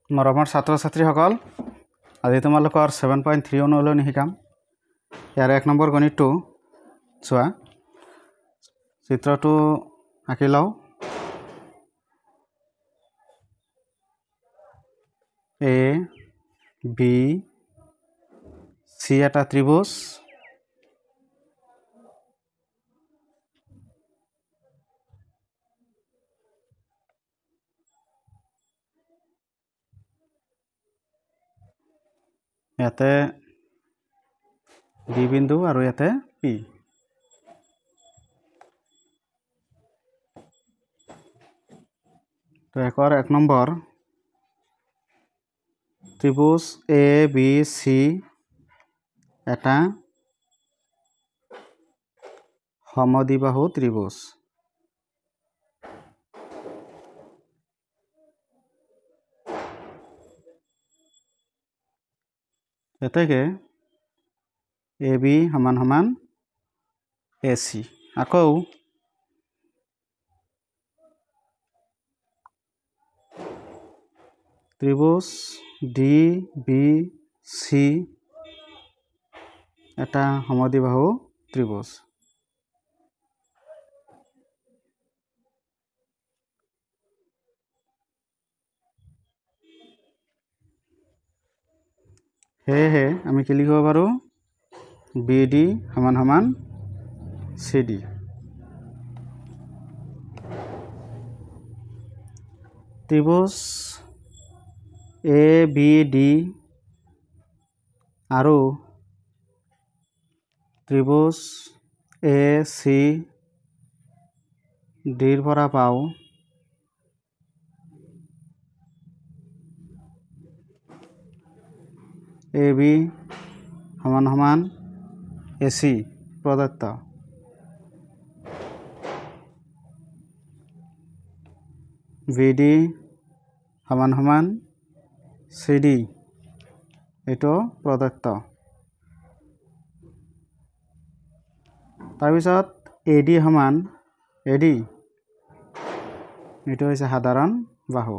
মৰমৰ ছাত্ৰ ছাত্ৰীসকল আজি তোমালোকৰ 7.3 অনুশীলনী শিকাম ইয়াৰ 1 নম্বৰ গণিতটো চোৱা চিত্ৰটো আঁকি লও A B C এটা ত্ৰিভুজ ইয়াতে B বিন্দু আৰু ইয়াতে P তো একৰ 1 নম্বৰ ত্ৰিভুজ A B C এটা সমদ্বিবাহু ত্ৰিভুজ এতেকে AB সমান সমান AC আকৌ ত্ৰিভুজ DBC এটা সমদ্বিবাহু ত্ৰিভুজ হে আমি কি লিখিব পাৰো BD সমান সমান CD ত্ৰিভুজ ABD আৰু ত্ৰিভুজ ACD পৰা পাও AB সমান সমান AC প্ৰদত্ত BD সমান সমান CD এটো প্ৰদত্ত তাৰপিছত AD সমান AD এটো হৈছে সাধাৰণ বাহু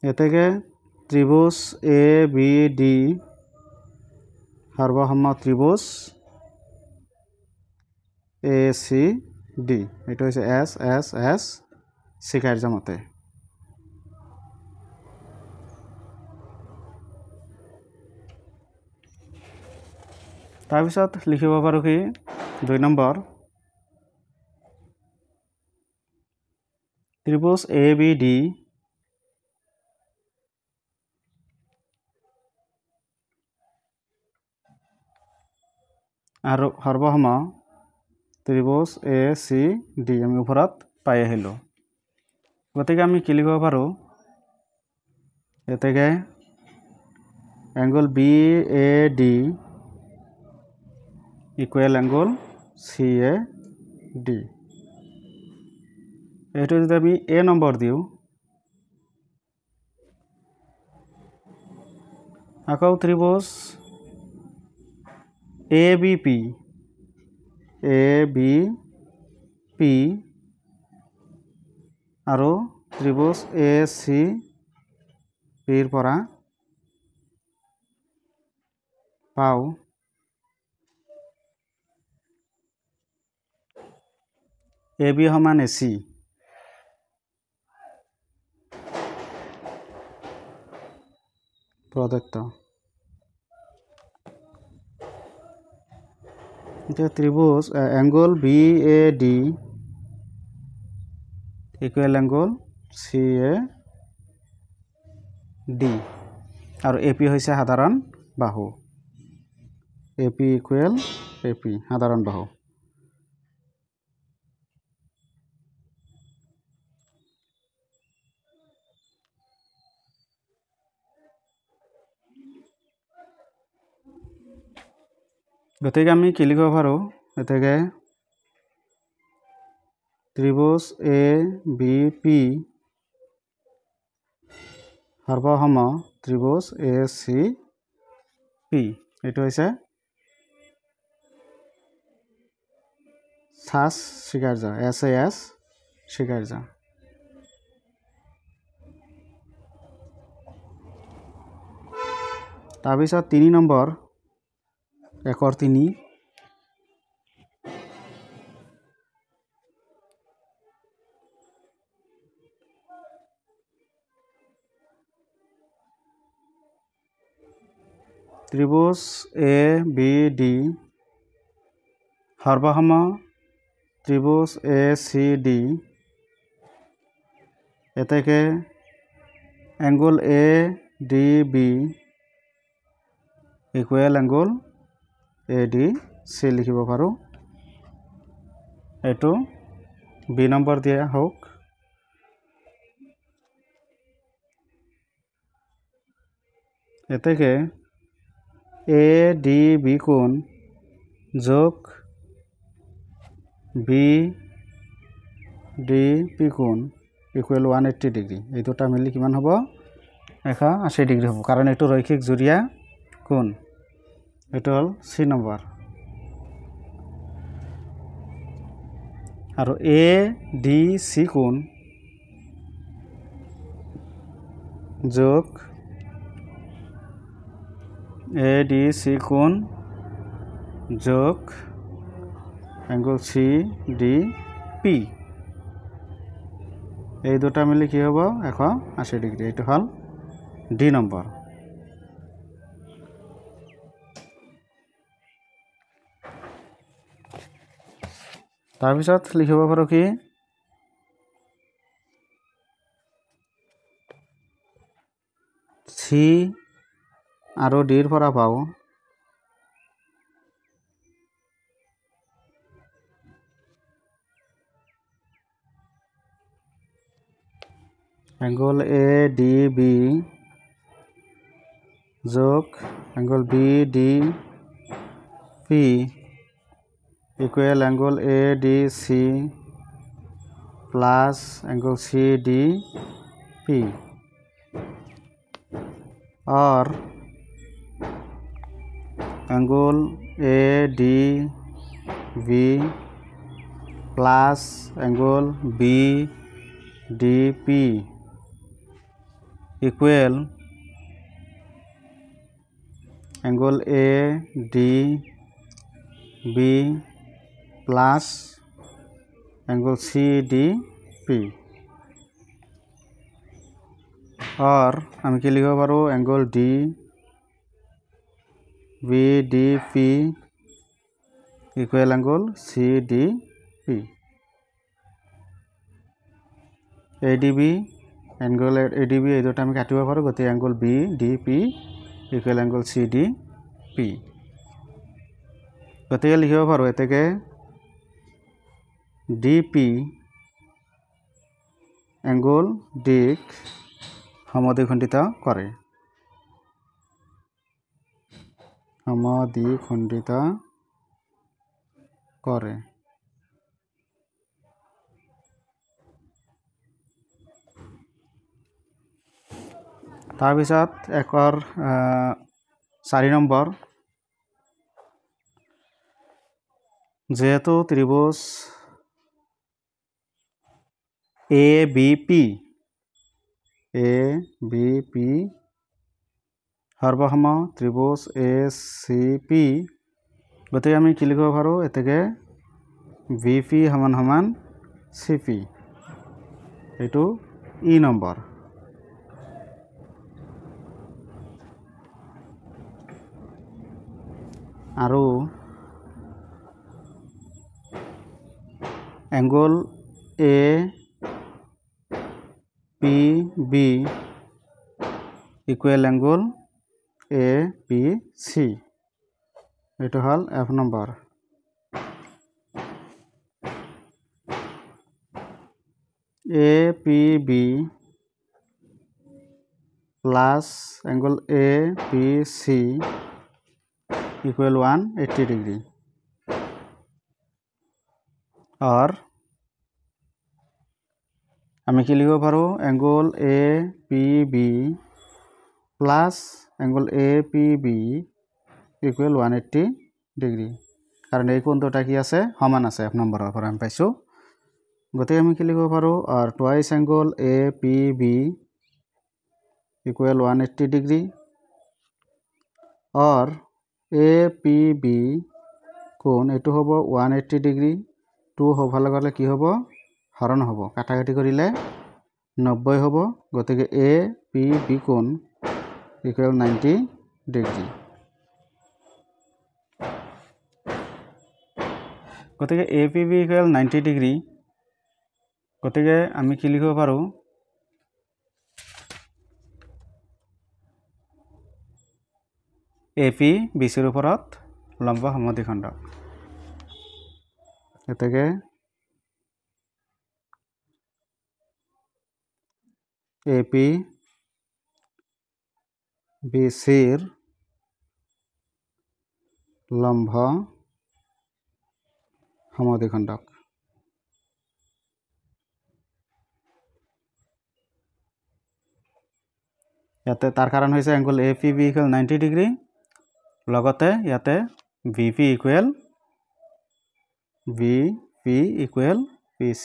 এতেকে ত্ৰিভুজ ABD সৰ্বসম ত্ৰিভুজ ACD এটো হৈছে SSS শিকাৰ্যমতে তাৰপিছত লিখিব পাৰো কি 2 নম্বৰ ত্ৰিভুজ ABD আৰু সৰ্বসম ত্ৰিভুজ ACD আমি ওপৰত পাই আহিলো গতিকে আমি কি লিখিব পাৰো এতেকে angle BAD equal angle CAD এটো যদি আমি A নম্বৰ দিও আকৌ ত্ৰিভুজ ABP আৰু ত্ৰিভুজ ACP ৰ পৰা পাও AB সমান AC প্ৰদত্ত এটা ত্ৰিভুজ angle BAD equal angle CAD আৰু AP হৈছে সাধাৰণ বাহু AP ইকুয়াল AP সাধাৰণ বাহু গতিকে আমি কি লিখিব পাৰো এতেকে ত্ৰিভুজ ABP সৰ্বসম ত্ৰিভুজ ACP এটো হৈছে SAS স্বীকাৰ্য SAS স্বীকাৰ্য তাৰপিছত 3 নম্বৰ 1 3 ত্ৰিভুজ ABD সৰ্বসম ত্ৰিভুজ ACD এতেকে angle ADB equal angle ADC লিখিব পাৰো এটো বি নম্বৰ দিয়া হোক এতেকে ADB কোণ যোগ BDP কোণ ইকুয়াল 180 ডিগ্ৰী এই দুটা মিলি কিমান হ'ব 180 ডিগ্ৰী হ'ব কাৰণ এটো ৰৈখিক জুৰিয়া কোণ এটো হল সি নম্বৰ আৰু ADC কোণ যোগ ADC কোণ যোগ অ্যাঙ্গল CDP এই দুটা মিলি কি হ'ব 180 ডিগ্ৰী এটো হল ডি নম্বৰ তাৰপিছত লিখিব পাৰো কি সি আৰু ডিৰ পৰা পাও অ্যাঙ্গল ADB যোগ angle BDP equal angle ADC plus angle CDP और angle ADB plus angle BDP equal angle ADB plus angle CDP और আমি কি লিখিব পাৰো angle BDP equal angle CDP ADB angle ADB এই দুটা আমি কাটিব পাৰো গতি angle BDP equal angle CDP গতিকে লিখিব পাৰো এতেকে DP অ্যাঙ্গল দিক সমদ্বিখণ্ডিত কৰে সমদ্বিখণ্ডিত কৰে তাৰপিছত 4 নম্বৰ যেহেতু ত্ৰিভুজ ABP সৰ্বসম ত্ৰিভুজ ACP গতিকে আমি কি লিখিব পাৰো এতেকে VP সমান সমান CP এইটো ই নম্বৰ আৰু angle APB equal angle APC এটা হল F number APB plus angle APC equal 180 degree और আমি কি লিখিব পাৰো angle APB plus angle APB equal 180 degree কাৰণ এই কোণ দুটা কি আছে সমান আছে 1 নম্বৰৰ পৰা আমি পাইছো গতিকে আমি কি লিখিব পাৰো R twice angle APB equal 180 degree और APB কোণ এটো হ'ব 180 ডিগ্ৰী 2 হবাৰ লগে কি হ'ব হৰণ হ'ব কাটাকাটি কৰিলে 90 হ'ব গতিকে APB কোণ ইকুয়াল 90 ডিগ্ৰী গতিকে APB ইকুয়াল 90 ডিগ্ৰী গতিকে আমি কি লিখিব পাৰো AP BCৰ ওপৰত লম্ব সমদ্বিখণ্ডক গতিকে AP BCৰ লম্ব সমদ্বিখণ্ডক ইয়াতে তাৰ কাৰণ হৈছে এংগল APB ইকুয়াল 90 ডিগ্ৰী লগতে ইয়াতে VP equal PC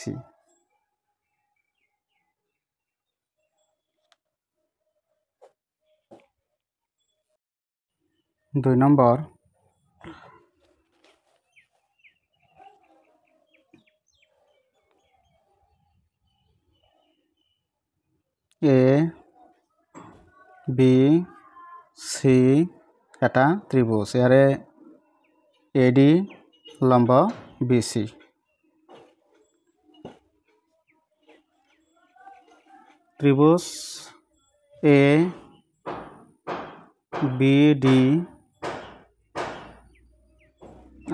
2 number ABC এটা ত্ৰিভুজ ইয়াৰে AD লম্ব BC ত্ৰিভুজ ABD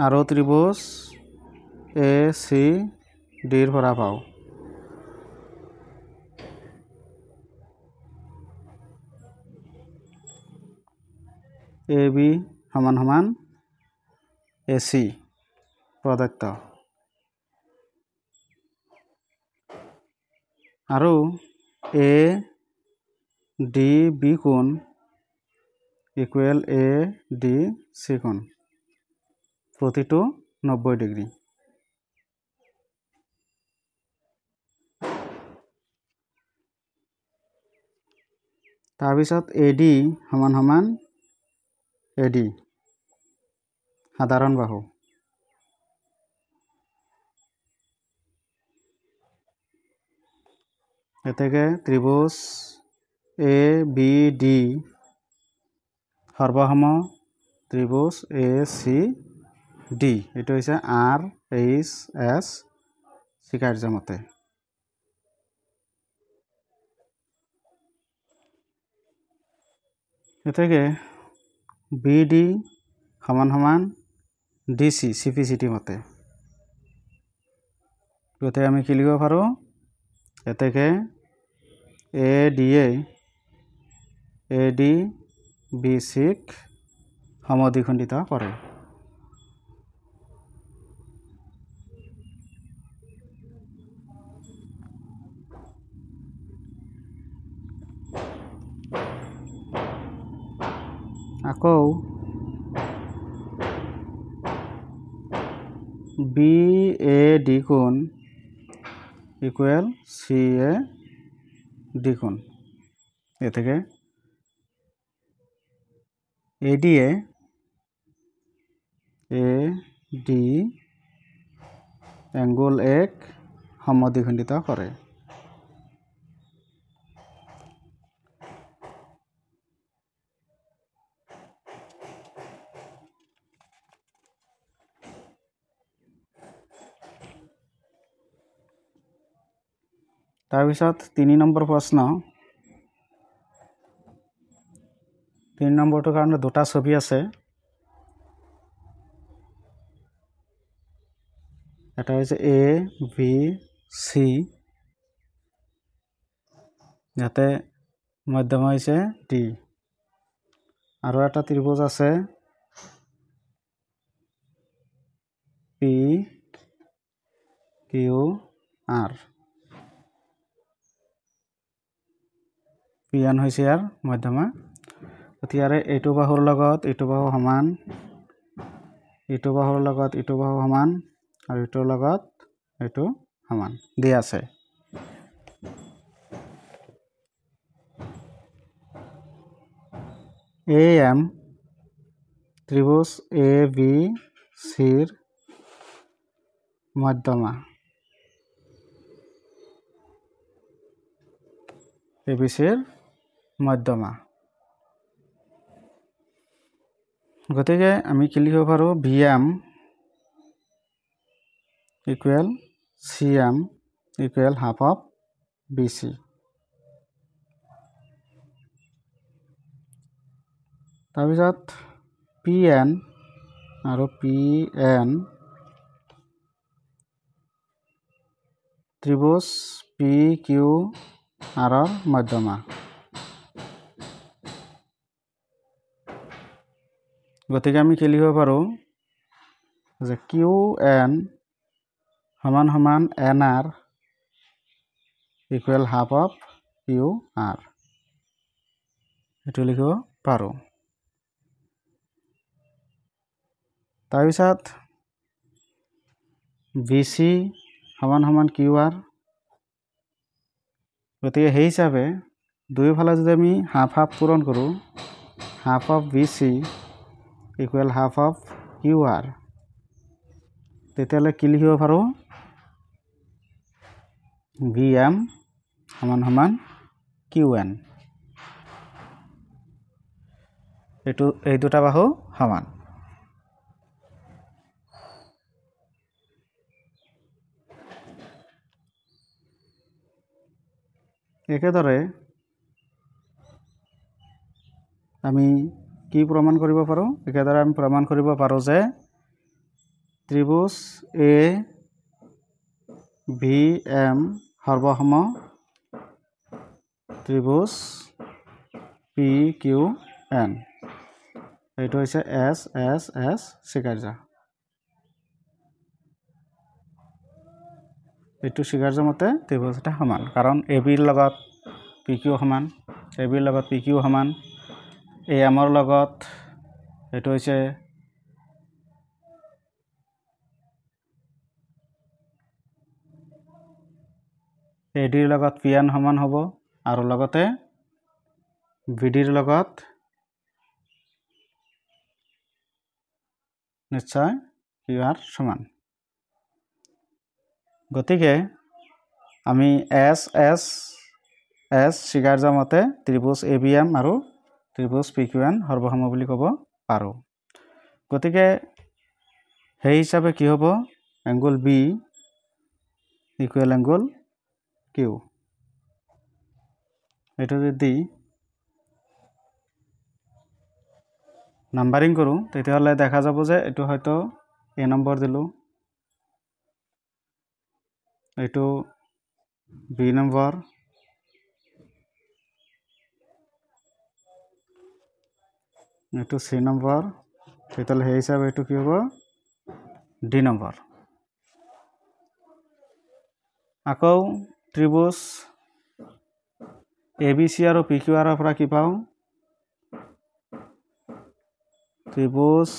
আৰু ত্ৰিভুজ ACD ৰ পৰা পাও AB সমান সমান AC প্ৰদত্ত আৰু ADB কোণ ইকুয়াল ADC কোণ প্ৰতিটো 90 ডিগ্ৰী তাৰপিছত AD সমান সমান AD সাধাৰণ বাহু এতেকে ত্রিভুজ ABD সর্বসম ত্রিভুজ ACD এটা হইছে RHS স্বীকার্য মতে এতেকে BD সমান সমান DC CPCT মতে গতে আমি কি লিখিব পাৰো এতেকে ADBC সমদ্বিখণ্ডিত কৰে আকৌ BAD কোণ ইকুয়াল CAD কোণ এতেকে AD এংগল 1 সমদ্বিখণ্ডিত কৰে তাৰপিছত 3 নম্বৰ প্ৰশ্ন 3 নম্বৰটোৰ কাৰণে দুটা ছবি আছে এটা হৈছে ABC যাতে মধ্যমা হৈছে D আৰু এটা ত্ৰিভুজ আছে PQR P1 হৈছে ইয়াৰ মধ্যমা গতিকে এইটো বাহুৰ লগত এইটো বাহু সমান ইটো বাহুৰ লগত ইটো বাহু সমান আৰু ইটোৰ লগত এইটো সমান দিয়া আছে। AM ত্ৰিভুজ ABCৰ মধ্যমা। ABCৰ মধ্যমা। গতিকে আমি কি লিখিব পাৰোঁ BM equal CM equal half of BC। তাৰপিছত PN আৰু PN ত্ৰিভুজ PQRৰ মধ্যমা। গতিকে আমি কি লিখিব পাৰোঁ যে QN সমান সমান NR equal half of QR। এইটো লিখিব পাৰোঁ। তাৰপিছত BC সমান সমান QR। গতিকে সেই হিচাপে দুয়োফালে যদি আমি হাফ হাফ পূৰণ কৰোঁ, half of BC equal half of QR, তেতিয়াহ'লে কি লিখিব পাৰোঁ BM সমান সমান QN। এই দুটা বাহু সমান। একেদৰে আমি কি প্ৰমাণ কৰিব পাৰোঁ? একেদৰে আমি প্ৰমাণ কৰিব পাৰোঁ যে ত্ৰিভুজ ABM সৰ্বসম ত্ৰিভুজ PQN। এইটো হৈছে SSS স্বীকাৰ্য। এইটো স্বীকাৰ্য মতে ত্ৰিভুজ এটা সমান, কাৰণ ABৰ লগত PQ সমান, ABৰ লগত PQ সমান, AM-ৰ লগত এইটো হৈছে ADৰ লগত PN সমান হ'ব, আৰু লগতে BDৰ লগত নিশ্চয় QR সমান। গতিকে আমি SSS স্বীকাৰ্য মতে ত্ৰিভুজ ABM আৰু ত্ৰিভুজ PQN সৰ্বসম বুলি ক'ব পাৰোঁ। গতিকে সেই হিচাপে কি হ'ব? Angle B equal angle Q। এইটো যদি নাম্বাৰিং কৰোঁ, তেতিয়াহ'লে দেখা যাব যে এইটো হয়তো A নম্বৰ দিলোঁ, এইটো B নম্বৰ, এইটো C নম্বৰ, তেতিয়াহ'লে সেই হিচাপে এইটো কি হ'ব D নম্বৰ। আকৌ ত্ৰিভুজ ABC আৰু PQR পৰা কি পাওঁ? ত্ৰিভুজ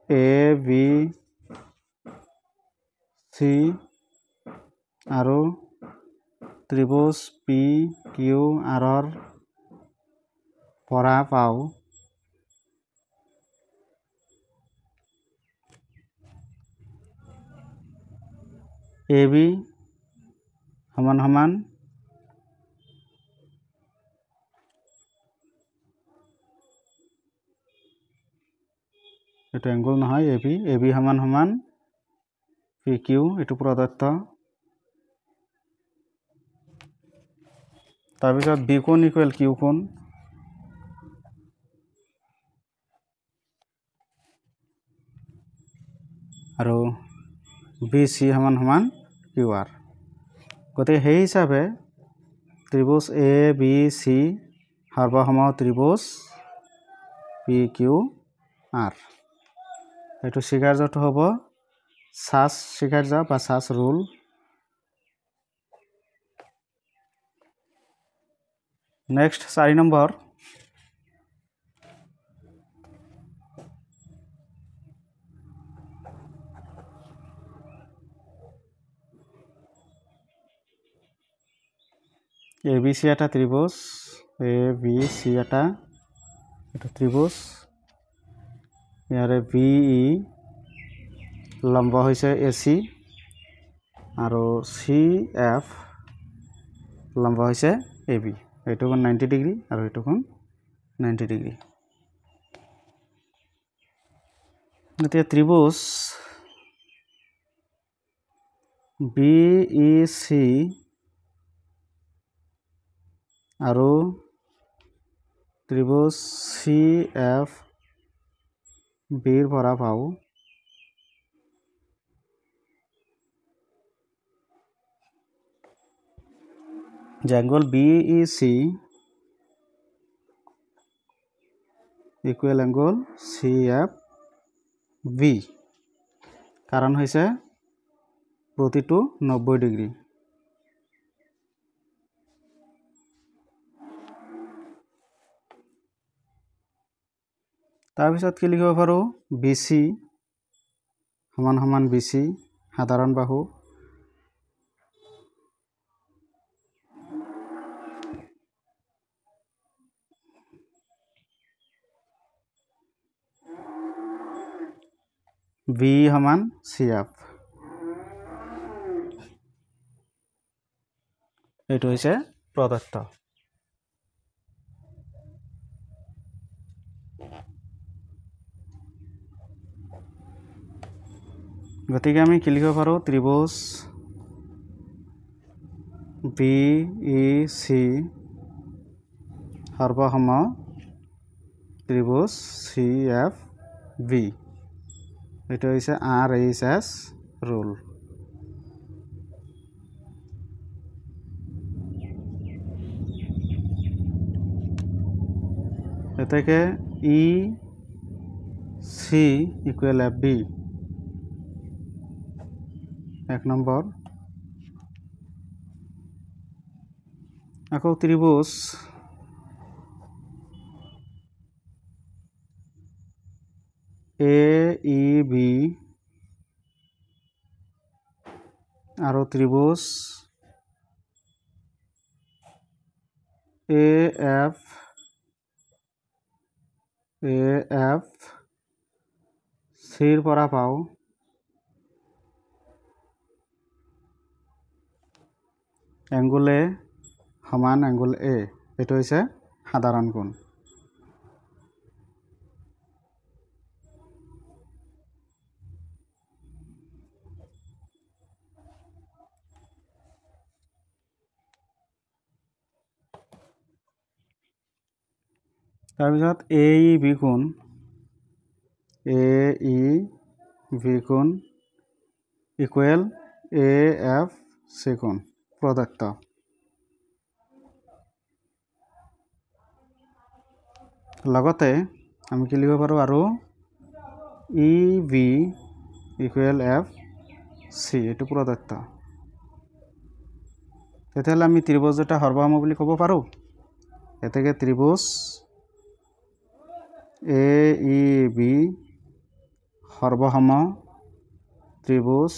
ABC আৰু ত্ৰিভুজ PQR পৰা পাওঁ AB সমান সমান এইটো এংগুল নহয়, AB সমান সমান PQ, এইটো প্ৰদত্ত। তাৰপিছত B কোণ ইকুৱেল Q কোণ, আৰু BC সমান সমান QR। গতিকে সেই হিচাপে ত্ৰিভুজ ABC সৰ্বসম ত্ৰিভুজ PQR। এইটো স্বীকাৰ্যটো হ'ব চাচ স্বীকাৰ্য বা চাচ ৰুল। নেক্সট 4 নম্বৰ, ABC এটা ত্ৰিভুজ ABC এটা এটা ত্ৰিভুজ ইয়াৰে BE লম্ব হৈছে AC আৰু CF লম্ব হৈছে AB এইটো কোণ 90 ডিগ্ৰী আৰু এইটো কোণ 90 ডিগ্ৰী এতিয়া ত্ৰিভুজ BEC আৰু ত্ৰিভুজ CFB ৰ পৰা পাওঁ যে angle BEC equal angle CFB কাৰণ হৈছে প্ৰতিটো 90 ডিগ্ৰী তাৰপিছত কি লিখিব পাৰোঁ BC সমান সমান BC সাধাৰণ বাহু B সমান CF এইটো হৈছে প্ৰদত্ত গতিকে আমি কি লিখিব পাৰোঁ ত্ৰিভুজ BEC সৰ্বসম ত্ৰিভুজ CFB এইটো হৈছে RHS ৰুল এতেকে EC ইকুৱেল FB এক নম্বৰ আকৌ ত্ৰিভুজ AEB আৰু ত্ৰিভুজ AF Cৰ পৰা পাওঁ এংগুল A সমান এংগুল A এইটো হৈছে সাধাৰণ কোণ তাৰপিছত AEB কোণ ইকুৱেল AFC কোণ প্ৰদত্ত লগতে আমি কি লিখিব পাৰোঁ আৰু EB ইকুৱেল FC এইটো প্ৰদত্ত তেতিয়াহ'লে আমি ত্ৰিভুজ এটা সৰ্বসম বুলি ক'ব পাৰোঁ এতেকে ত্ৰিভুজ AEB সৰ্বসম ত্ৰিভুজ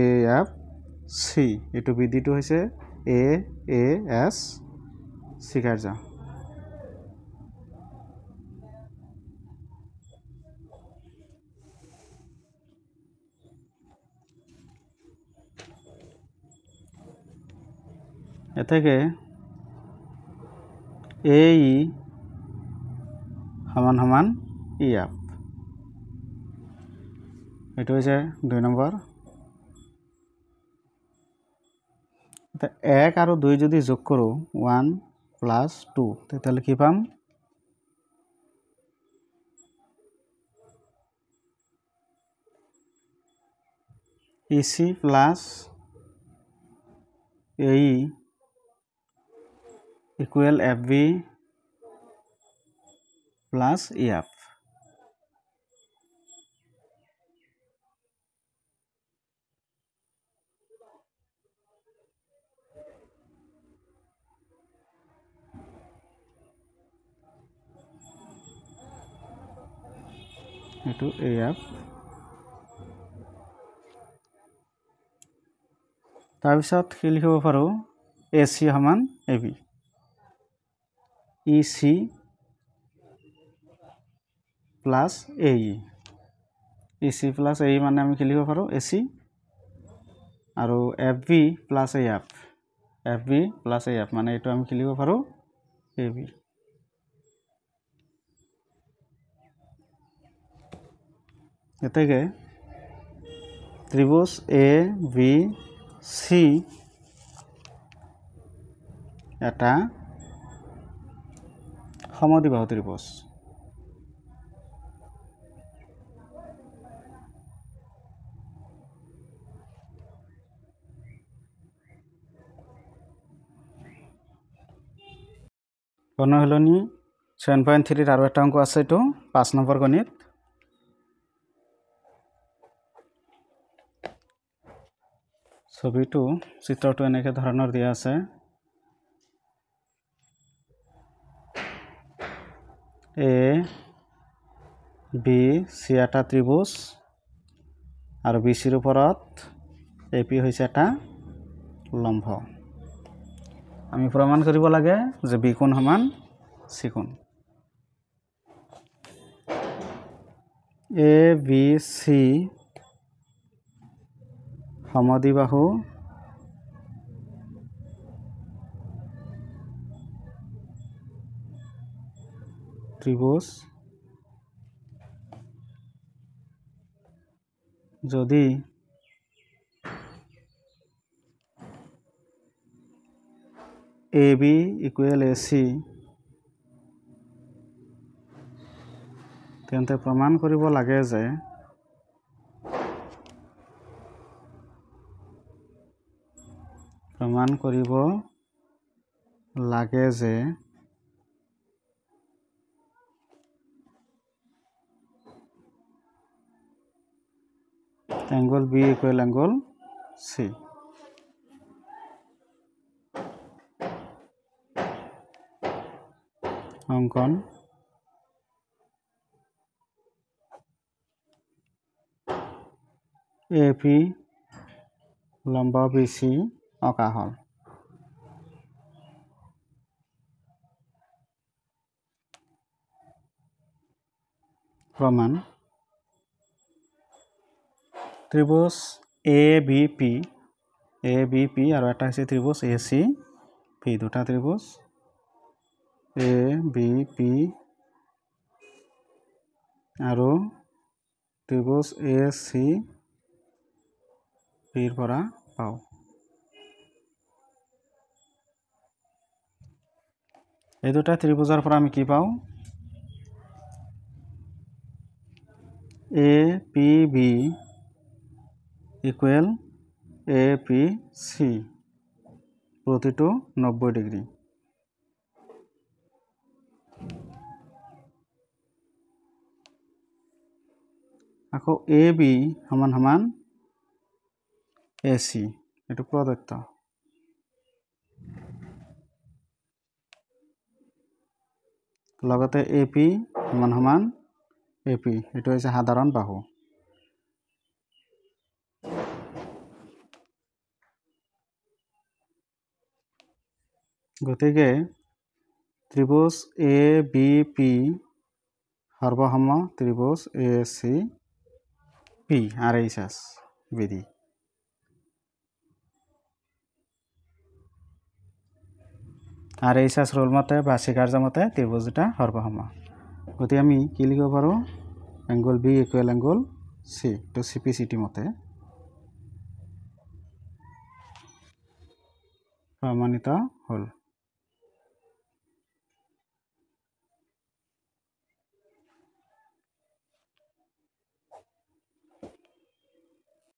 AFC এইটো বিধিটো হৈছে AAS স্বীকাৰ্য এতেকে AE সমান সমান EF এইটো হৈছে 2 নম্বৰ এটা 1 আৰু 2 যদি যোগ কৰোঁ 1 + 2 তেতিয়াহ'লে কি পাম EC + AE equal FB + EF এইটো AF তাৰপিছত কি লিখিব পাৰোঁ AC সমান AB EC plus AE EC plus AE মানে আমি কি লিখিব পাৰোঁ AC আৰু FB plus AF FB plus AF মানে এইটো আমি কি লিখিব পাৰোঁ AB এতেকে ত্ৰিভুজ ABC এটা সমদ্বিবাহু ত্ৰিভুজ অনুশীলনী 7.3 আৰু এটা অংক আছে এইটো 5 নম্বৰ গণিত ছবিটো চিত্ৰটো এনেকৈ ধৰণৰ দিয়া আছে ABC এটা ত্ৰিভুজ আৰু BCৰ ওপৰত AP হৈছে এটা লম্ব আমি প্ৰমাণ কৰিব লাগে যে B কোণ সমান C কোণ ABC সমদ্বিবাহু ত্ৰিভুজ যদি AB ইকুৱেল AC তেন্তে প্ৰমাণ কৰিব লাগে যে angle B equal angle C অঙ্কন AP লম্ব BC অঁকা হল প্রমাণ ত্রিভুজ ABP আৰু এটা হৈছে ত্ৰিভুজ ACP দুটা ত্ৰিভুজ ABP আৰু ত্ৰিভুজ ACP পৰা পাওঁ এই দুটা ত্ৰিভুজৰ পৰা আমি কি পাওঁ APB ইকুৱেল APC প্ৰতিটো 90 ডিগ্ৰী আকৌ AB সমান সমান AC এটো প্ৰদত্ত লগতে AP সমান সমান AP এটো হৈছে সাধাৰণ বাহু গতিকে ত্ৰিভুজ ABP সৰ্বসম ত্ৰিভুজ ACP RHS বিধি RHS ৰুল মতে বা শিকাৰ্য মতে ত্ৰিভুজ দুটা সৰ্বসম গতি আমি কি লিখিব পাৰো angle B equal angle C to CPCT মতে প্ৰমাণিত হল